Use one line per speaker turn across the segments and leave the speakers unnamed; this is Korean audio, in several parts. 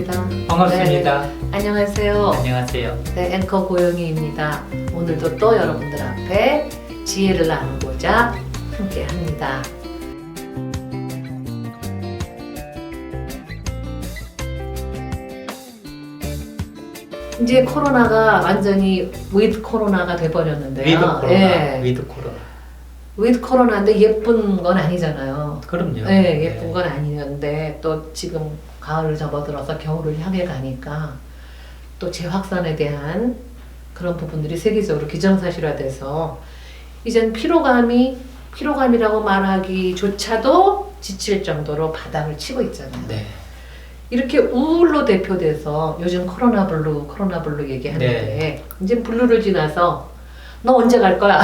반갑습니다.
반갑습니다.
네, 안녕하세요.
안녕하세요.
네, 앵커 고영희입니다. 오늘도 또 여러분들 앞에 지혜를 나누고자 함께 합니다. 이제 코로나가 완전히 with 코로나가 돼버렸는데요.
위드 코로나.
예.
위드 코로나.
with 코로나인데 예쁜 건 아니잖아요.
그럼요.
네, 예쁜 건 아니는데 또 지금 가을을 접어들어서 겨울을 향해 가니까 또 재확산에 대한 그런 부분들이 세계적으로 기정사실화돼서 이젠 피로감이라고 말하기조차도 지칠 정도로 바닥을 치고 있잖아요.
네.
이렇게 우울로 대표돼서 요즘 코로나 블루 얘기하는데
네.
이제 블루를 지나서 너 언제 갈 거야?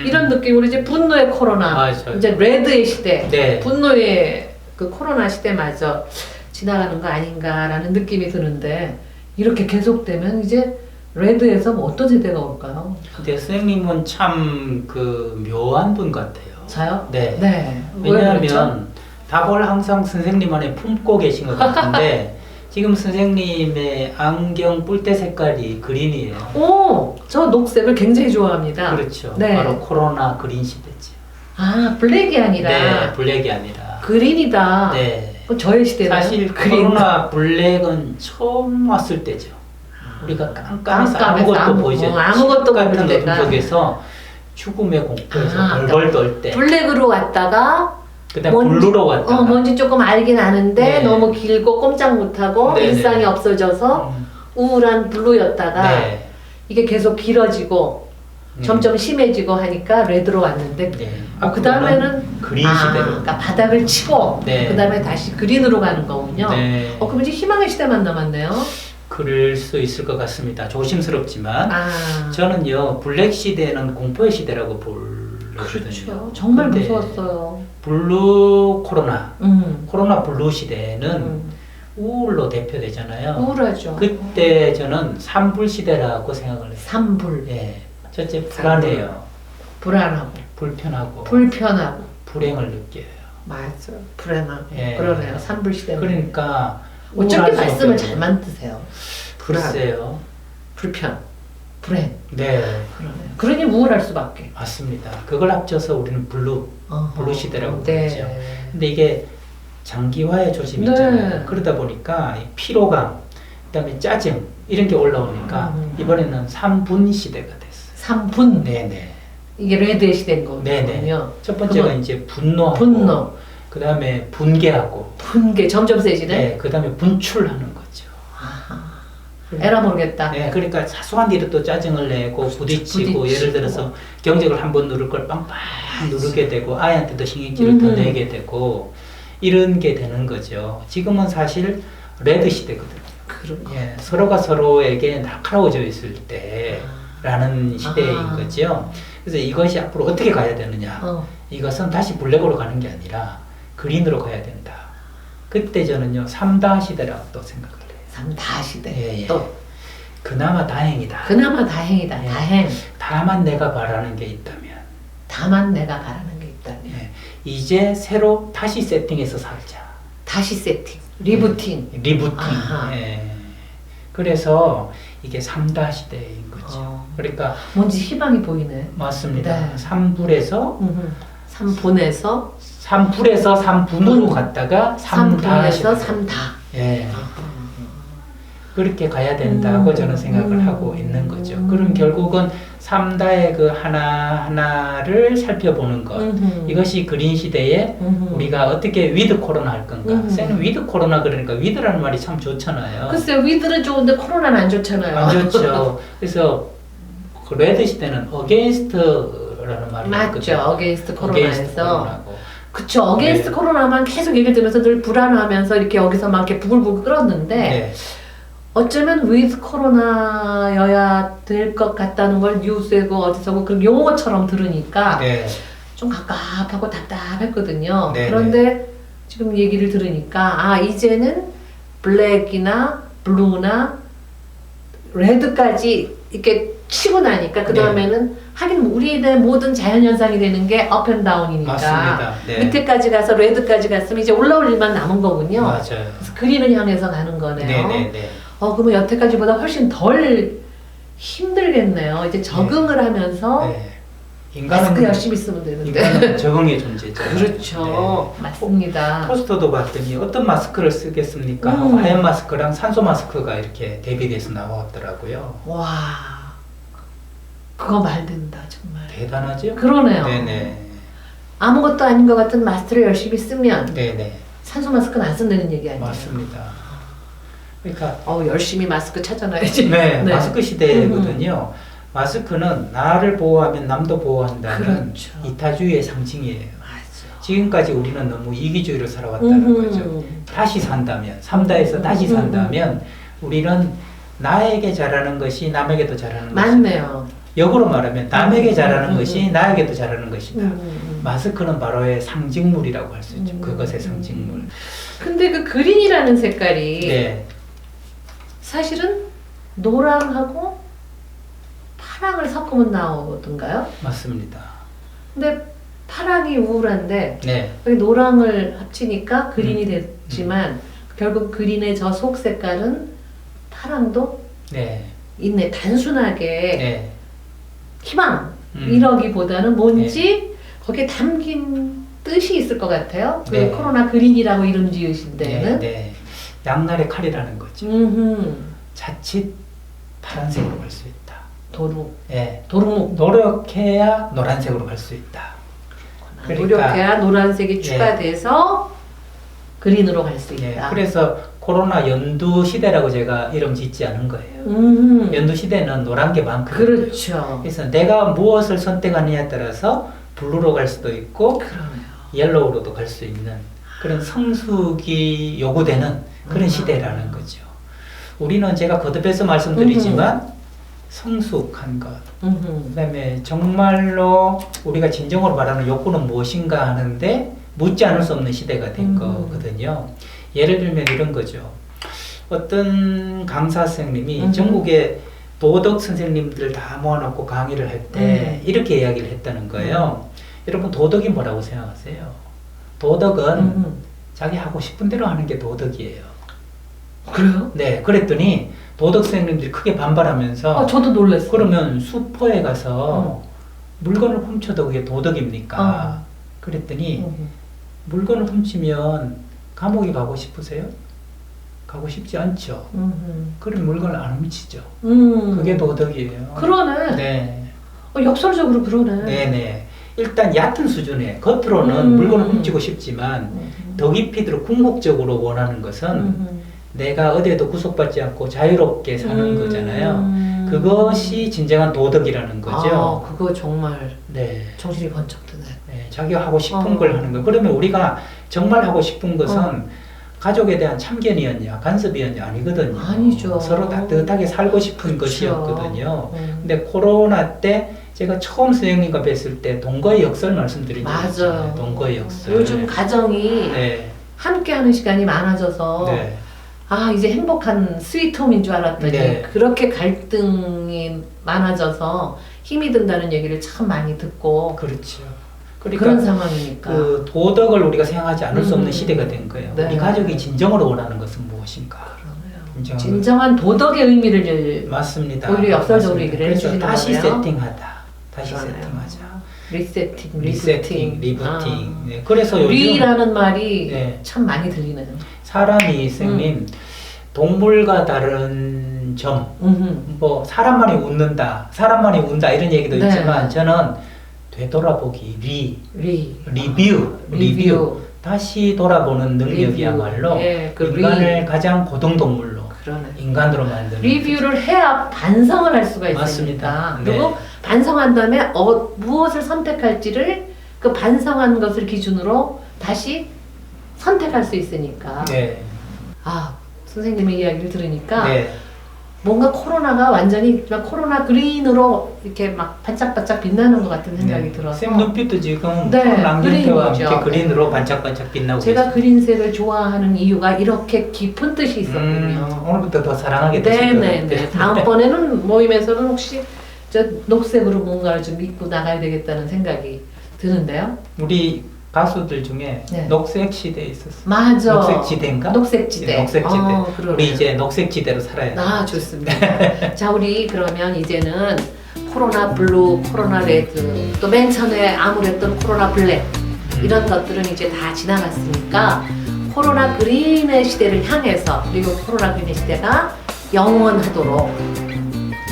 이런 느낌으로 이제 분노의 코로나,
맞아요.
이제 레드의 시대,
네.
분노의 그 코로나 시대마저 지나가는 거 아닌가라는 느낌이 드는데 이렇게 계속되면 이제 레드에서 뭐 어떤 세대가 올까요?
근데 선생님은 참 그 묘한 분 같아요.
저요?
네.
네. 왜 그렇죠?
왜냐하면 답을 항상 선생님 안에 품고 계신 것 같은데 지금 선생님의 안경 뿔테 색깔이 그린이에요.
오, 저 녹색을 굉장히 좋아합니다.
그렇죠.
네.
바로 코로나 그린 시대죠.
아, 블랙이 아니라
네, 블랙이 아니라.
그린이다.
네.
그럼 저의 시대는
사실
그린.
코로나 블랙은 처음 왔을 때죠. 우리가 깜깜해서
깜깜해서
아무것도 보이지
아무것도
같은
모르는
어둠
데가.
속에서 죽음의 공포에서
아,
벌벌 떨 때,
블랙으로 왔다가
그다음 블루로 왔다가
뭔지 조금 알긴 아는데
네.
너무 길고 꼼짝 못하고
네네.
일상이 없어져서
음,
우울한 블루였다가
네.
이게 계속 길어지고 점점 심해지고 하니까 레드로 왔는데
네.
그 다음에는
그린 시대로.
그러니까 바닥을 치고
네.
그 다음에 다시 그린으로 가는 거군요.
네.
그럼 이제 희망의 시대만 남았네요.
그럴 수 있을 것 같습니다. 조심스럽지만
아,
저는요 블랙 시대는 공포의 시대라고 부르거든요.
그렇죠. 정말
근데
무서웠어요.
블루 코로나,
음,
코로나 블루 시대는
음.
우울로 대표되잖아요.
우울하죠.
그때 저는 산불 시대라고 생각을 해요.
산불,
예. 첫째 불안해요.
불안하고,
불편하고
불편하고,
불행을 느껴요.
맞아, 불안하고,
예.
그러네요. 산불 시대는.
그러니까
어쩐지
우울할
말씀을
수밖에
잘만 드세요. 불안,
글쎄요.
불편, 불행.
네,
그러네요. 그러니 우울할 수밖에.
맞습니다. 그걸 합쳐서 우리는 블루 시대라고
네.
부르죠. 근데 이게 장기화의 조짐이
네.
있잖아요. 그러다 보니까 이 피로감, 그다음에 짜증 이런 게 올라오니까 이번에는 3분 시대가 됐어요.
3분.
네네.
이게 레드의 시대인 거군요.
네네. 첫 번째가
그건
이제 분노하고,
분노,
그다음에 분개하고,
분개 점점 세지네.
네, 그다음에 분출하는 거죠.
에라 모르겠다.
네, 그러니까 사소한 일에 또 짜증을 내고 부딪히고 예를 들어서 경적을 한번 누를 걸 빵빵 누르게 되고 아이한테도 신경질을 더 내게 되고 이런 게 되는 거죠. 지금은 사실 레드 시대거든요.
그런 거.
예, 서로가 서로에게 날카로워져 있을 때라는 시대인 거죠. 그래서 이것이 앞으로 어떻게 가야 되느냐. 이것은 다시 블랙으로 가는 게 아니라 그린으로 가야 된다. 그때 저는요 3다 시대라고 또 생각을 해요.
3다 시대.
예, 예.
또
그나마 다행이다.
그나마 다행이다.
예.
다행.
다만 내가 바라는 게 있다면
다만 내가 바라는 게 있다면
예, 이제 새로 다시 세팅해서 살자.
다시 세팅, 리부팅.
리부팅.
아하.
예. 그래서 이게 3다 시대인 거죠. 그러니까
뭔지 희망이 보이네.
맞습니다.
네.
3불에서
3분에서
3분으로 갔다가 3다 시대.
3다.
예. 그렇게 가야 된다고 저는 생각을 하고 있는 거죠. 그럼 결국은 3다의 그 하나하나를 살펴보는 것. 이것이 그린 시대에 우리가 어떻게 위드 코로나 할 건가. 쌤은 위드 코로나 그러니까 위드라는 말이 참 좋잖아요.
글쎄요, 위드는 좋은데 코로나는 안 좋잖아요.
안 좋죠. 그래서 그 레드 시대는 어게인스트라는 말이
맞죠. 어게인스트 코로나에서.
코로나고.
그쵸. 어게인스트
네.
코로나만 계속 얘기를 들으면서 늘 불안하면서 이렇게 여기서 막 이렇게 부글부글 끓었는데
네.
어쩌면 위드 코로나여야 될 것 같다는 걸 뉴스에고 어디서고 그 용어처럼 들으니까
네.
좀 갑갑하고 답답했거든요.
네,
그런데 지금 얘기를 들으니까 이제는 블랙이나 블루나 레드까지 이렇게 치고 나니까 그 다음에는 하긴 우리의 모든 자연현상이 되는 게 업앤다운이니까
맞습니다. 네.
밑에까지 가서 레드까지 갔으면 이제 올라올 일만 남은 거군요.
맞아요.
그래서 그린을 향해서 가는 거네요.
네네네.
그러면 여태까지보다 훨씬 덜 힘들겠네요. 이제 적응을 하면서
네.
마스크 열심히 쓰면 되는데.
인간은 적응의 존재죠.
그렇죠.
네.
맞습니다.
포스터도 봤더니 어떤 마스크를 쓰겠습니까? 하고 하얀 마스크랑 산소 마스크가 이렇게 대비돼서 나왔더라고요.
와, 그거 말 된다 정말.
대단하죠?
그러네요.
네네.
아무것도 아닌 것 같은 마스크를 열심히 쓰면
네네.
산소 마스크는 안 쓴다는 얘기 아니에요?
맞습니다. 그러니까
열심히 마스크 찾아놔야지.
네, 마스크 시대거든요. 마스크는 나를 보호하면 남도 보호한다는
그렇죠.
이타주의의 상징이에요.
맞아.
지금까지 우리는 너무 이기주의로 살아왔다는 거죠. 다시 산다면, 3다에서 다시 산다면 우리는 나에게 잘하는 것이 남에게도 잘하는 것이다.
맞네요.
역으로 말하면 남에게 잘하는 것이 나에게도 잘하는 것이다.
음.
마스크는 바로의 상징물이라고 할 수 있죠. 그것의 상징물.
근데 그 그린이라는 색깔이
네,
사실은 노랑하고 파랑을 섞으면 나오던가요?
맞습니다.
근데 파랑이 우울한데
네,
여기 노랑을 합치니까 그린이 됐지만 결국 그린의 저 속 색깔은 파랑도
네,
있네. 단순하게
네.
희망 이러기보다는 뭔지 거기에 담긴 뜻이 있을 것 같아요. 그
네.
코로나 그린이라고 이름 지으신 데는.
네. 양날의 칼이라는 거죠. 자칫 파란색으로 갈 수 있다.
도루.
예.
도루묵.
노력해야 노란색으로 갈 수 있다. 그러니까,
노력해야 노란색이 추가돼서 그린으로 갈 수
예.
있다.
그래서 코로나 연두 시대라고 제가 이름 짓지 않은 거예요. 연두 시대는 노란 게 많거든요.
그렇죠.
그래서 내가 무엇을 선택하느냐에 따라서 블루로 갈 수도 있고
그러네요.
옐로우로도 갈 수 있는 그런 성숙이 요구되는 그런 시대라는 거죠. 우리는 제가 거듭해서 말씀드리지만 성숙한 것, 그다음에 정말로 우리가 진정으로 말하는 욕구는 무엇인가 하는데 묻지 않을 수 없는 시대가 된 거거든요. 예를 들면 이런 거죠. 어떤 강사 선생님이 전국에 도덕 선생님들 다 모아놓고 강의를 할 때 이렇게 이야기를 했다는 거예요. 여러분 도덕이 뭐라고 생각하세요? 도덕은 자기 하고 싶은 대로 하는 게 도덕이에요.
그래요?
네, 그랬더니 도덕 선생님들이 크게 반발하면서
저도 놀랐어요.
그러면 수포에 가서 물건을 훔쳐도 그게 도덕입니까? 그랬더니 물건을 훔치면 감옥에 가고 싶으세요? 가고 싶지 않죠. 그럼 물건을 안 훔치죠. 그게 도덕이에요.
그러네.
네.
역설적으로 그러네.
네네. 일단 얕은 수준에 겉으로는 물건을 훔치고 싶지만 더 깊이 들어 궁극적으로 원하는 것은 내가 어디에도 구속받지 않고 자유롭게 사는 거잖아요. 그것이 진정한 도덕이라는 거죠.
그거 정말
네.
정신이 번쩍 드네.
네, 자기가 하고 싶은 걸 하는 거예요. 그러면 우리가 정말 하고 싶은 것은 가족에 대한 참견이었냐, 간섭이었냐 아니거든요.
아니죠.
서로 따뜻하게 살고 싶은 것이었거든요. 근데 코로나 때 제가 처음 선생님과 뵀을 때 동거의 역설 말씀드린 적 있잖아요. 동거의 역설.
요즘 가정이 함께하는 시간이 많아져서 이제 행복한 스위트홈인 줄 알았더니 그렇게 갈등이 많아져서 힘이 든다는 얘기를 참 많이 듣고
그렇죠. 그러니까
그런 상황이니까
그 도덕을 우리가 생각하지 않을 수 없는 시대가 된 거예요.
네.
우리 가족이 진정으로 원하는 것은 무엇인가?
그러네요. 진정한 도덕의 의미를
맞습니다.
오히려 역설적으로
맞습니다.
얘기를 해주시는 거예요.
다시 세팅하다. 다시
그러네요.
세팅하자.
리세팅,
리부팅. 네. 그래서 요즘
리라는 말이 참 많이 들리네요.
사람이 선생님 동물과 다른 점, 뭐 사람만이 웃는다, 사람만이 운다 이런 얘기도 있지만 저는 되돌아보기, 리뷰, 다시 돌아보는 능력이야말로 인간을 가장 고등동물로 인간으로 만드는
리뷰를 해야 반성을 할 수가 있으니까
맞습니다.
그리고 반성한 다음에 무엇을 선택할지를 그 반성한 것을 기준으로 다시 선택할 수 있으니까 선생님의 이야기를 들으니까 뭔가 코로나가 완전히 코로나 그린으로 이렇게 막 반짝반짝 빛나는 것 같은 생각이 들어서
쌤 눈빛도 지금 랑경태와 함께 그린으로 반짝반짝 빛나고
제가 그린색을 좋아하는 이유가 이렇게 깊은 뜻이 있었군요.
오늘부터 더 사랑하게 되실 것 같아요.
다음번에는 모임에서는 혹시 저 녹색으로 뭔가를 좀 입고 나가야 되겠다는 생각이 드는데요.
우리 가수들 중에
네.
녹색 시대에 있었어.
맞아.
녹색 지대인가?
녹색지대.
네, 녹색지대.
그러네요.
우리 이제 녹색지대로 살아야 돼.
아, 좋습니다. 자, 우리 그러면 이제는 코로나 블루, 코로나 레드, 또 맨 처음에 암울했던 코로나 블랙, 이런 것들은 이제 다 지나갔으니까 코로나 그린의 시대를 향해서, 그리고 코로나 그린의 시대가 영원하도록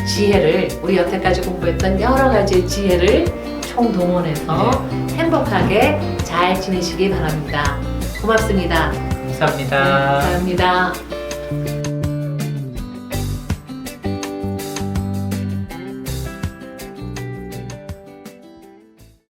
지혜를, 우리 여태까지 공부했던 여러 가지 지혜를 총동원해서 행복하게 잘 지내시기 바랍니다. 고맙습니다.
감사합니다.
감사합니다.